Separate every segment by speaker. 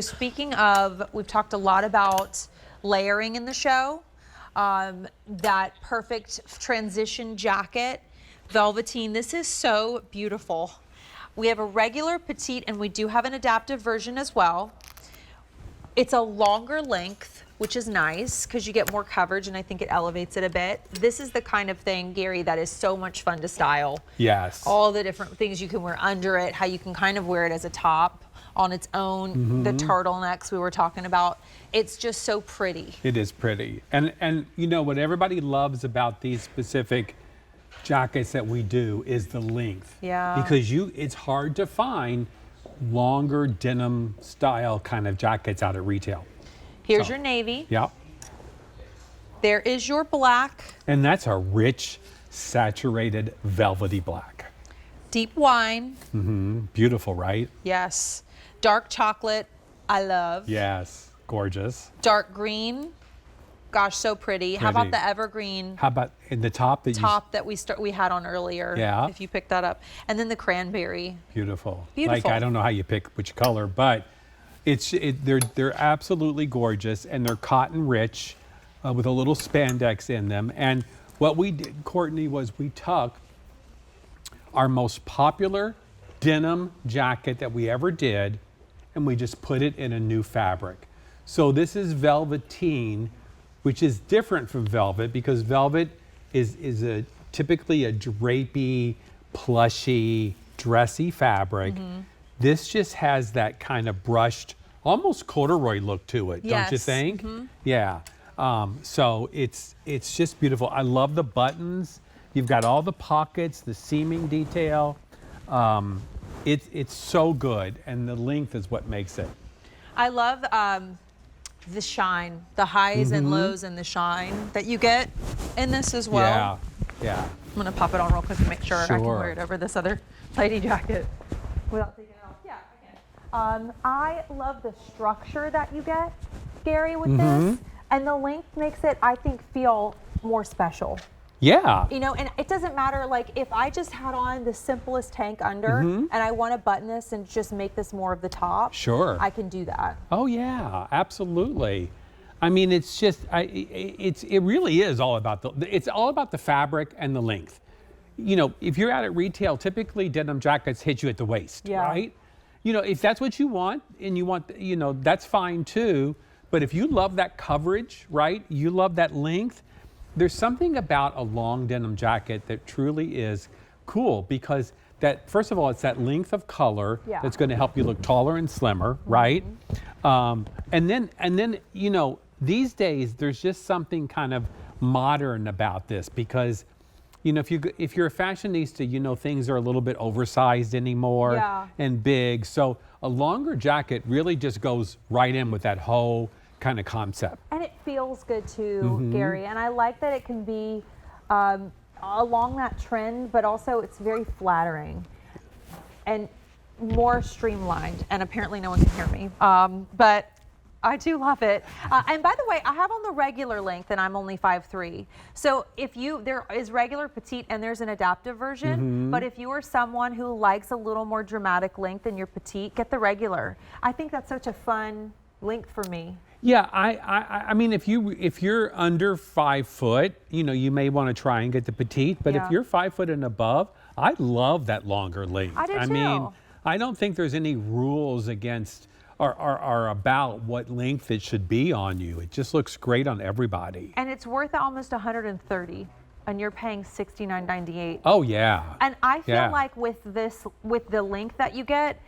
Speaker 1: Speaking of, we've talked a lot about layering in the show. That perfect transition jacket, Velveteen. This is so beautiful. We have a regular petite and we do have an adaptive version as well. It's a longer length, which is nice because you get more coverage and I think it elevates it a bit. This is the kind of thing, Gary, that is so much fun to style.
Speaker 2: Yes.
Speaker 1: All the different things you can wear under it, how you can kind of wear it as a top on its own, the turtlenecks we were talking about. It's just so pretty.
Speaker 2: It is pretty. And you know what everybody loves about these specific jackets that we do is the length.
Speaker 1: Yeah.
Speaker 2: Because it's hard to find longer denim style kind of jackets out at retail.
Speaker 1: Here's your navy.
Speaker 2: Yep.
Speaker 1: There is your black.
Speaker 2: And that's a rich, saturated, velvety black.
Speaker 1: Deep wine.
Speaker 2: Beautiful, right?
Speaker 1: Yes. Dark chocolate, I love.
Speaker 2: Yes, gorgeous.
Speaker 1: Dark green, gosh, so pretty. How about the evergreen
Speaker 2: How about in the top that
Speaker 1: we had on earlier?
Speaker 2: Yeah.
Speaker 1: If you picked that up, and then the cranberry.
Speaker 2: Beautiful.
Speaker 1: Beautiful.
Speaker 2: Like I don't know how you pick which color, but they're absolutely gorgeous, and they're cotton rich, with a little spandex in them. And what we did, Courtney, was we took our most popular denim jacket that we ever did, and we just put it in a new fabric. So this is Velveteen, which is different from velvet because velvet is typically a drapey, plushy, dressy fabric. This just has that kind of brushed, almost corduroy look to it, don't you think? Yeah. So it's just beautiful. I love the buttons. You've got all the pockets, the seaming detail. It's so good, and the length is what makes it.
Speaker 1: I love the shine, the highs and lows and the shine that you get in this as well.
Speaker 2: Yeah.
Speaker 1: I'm gonna pop it on real quick and make sure I can wear it over this other lady jacket without taking it off. Yeah, I can. I love the structure that you get, Gary, with this, and the length makes it, I think, feel more special.
Speaker 2: Yeah.
Speaker 1: You know, and it doesn't matter, like, if I just had on the simplest tank under and I want to button this and just make this more of the top,
Speaker 2: Sure.
Speaker 1: I can do that.
Speaker 2: Oh yeah, absolutely. I mean, it's just, it really is all about it's all about the fabric and the length. You know, if you're out at retail, typically denim jackets hit you at the waist, right? You know, if that's what you want and you want, you know, that's fine too. But if you love that coverage, right? You love that length. There's something about a long denim jacket that truly is cool because that, first of all, it's that length of color that's going to help you look taller and slimmer, right? And then, you know, these days there's just something kind of modern about this because, you know, if you're a fashionista, you know, things are a little bit oversized anymore and big. So a longer jacket really just goes right in with that whole kind of concept.
Speaker 1: And it feels good too, Gary. And I like that it can be along that trend, but also it's very flattering and more streamlined. And apparently no one can hear me, but I do love it. And by the way, I have on the regular length and I'm only 5'3". So there is regular petite and there's an adaptive version, but if you are someone who likes a little more dramatic length in your petite, get the regular. I think that's such a fun length for me.
Speaker 2: Yeah, I mean, if you're under 5 foot, you know, you may want to try and get the petite. But if you're 5 foot and above, I love that longer length.
Speaker 1: I do too.
Speaker 2: I mean, I don't think there's any rules against or about what length it should be on you. It just looks great on everybody.
Speaker 1: And it's worth almost $130, and you're paying $69.98.
Speaker 2: Oh yeah.
Speaker 1: And I feel like with the length that you get,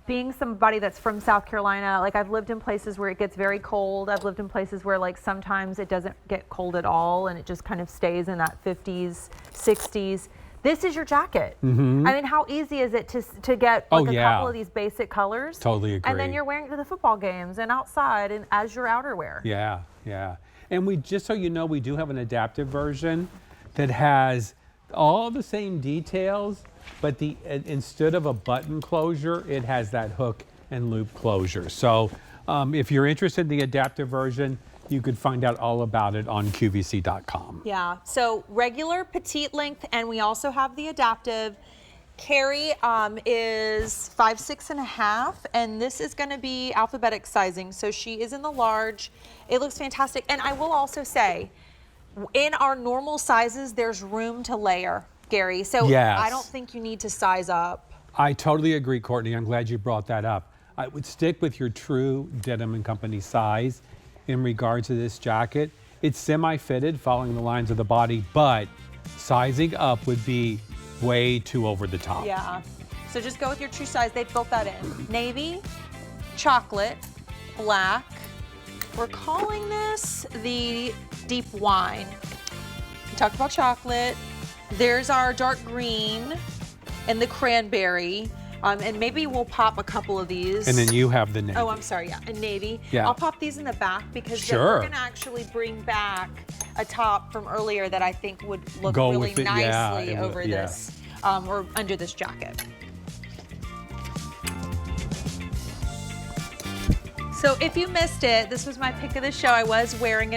Speaker 1: being somebody that's from South Carolina, like I've lived in places where it gets very cold. I've lived in places where like sometimes it doesn't get cold at all and it just kind of stays in that 50s, 60s. This is your jacket. I mean, how easy is it to get like a couple of these basic colors?
Speaker 2: Totally agree.
Speaker 1: And then you're wearing it to the football games and outside and as your outerwear.
Speaker 2: Yeah. And we, just so you know, we do have an adaptive version that has all the same details, but instead of a button closure, it has that hook and loop closure. So if you're interested in the adaptive version, you could find out all about it on QVC.com.
Speaker 1: Yeah, so regular petite length, and we also have the adaptive. Carrie is 5'6½", and this is going to be alphabetic sizing. So she is in the large. It looks fantastic. And I will also say, in our normal sizes, there's room to layer, Gary. So
Speaker 2: Yes.
Speaker 1: I don't think you need to size up.
Speaker 2: I totally agree, Courtney. I'm glad you brought that up. I would stick with your true Denim & Company size in regards to this jacket. It's semi-fitted, following the lines of the body, but sizing up would be way too over the top.
Speaker 1: Yeah. So just go with your true size. They've built that in. Navy, chocolate, black. We're calling this the deep wine. We talked about chocolate. There's our dark green and the cranberry. And maybe we'll pop a couple of these.
Speaker 2: And then you have the navy.
Speaker 1: Oh, I'm sorry, yeah, and navy.
Speaker 2: Yeah.
Speaker 1: I'll pop these in the back because then
Speaker 2: Sure.
Speaker 1: we're gonna actually bring back a top from earlier that I think would look
Speaker 2: Go
Speaker 1: really
Speaker 2: with it, yeah,
Speaker 1: nicely
Speaker 2: it would,
Speaker 1: over
Speaker 2: yeah.
Speaker 1: this, or under this jacket. So if you missed it, this was my pick of the show. I was wearing it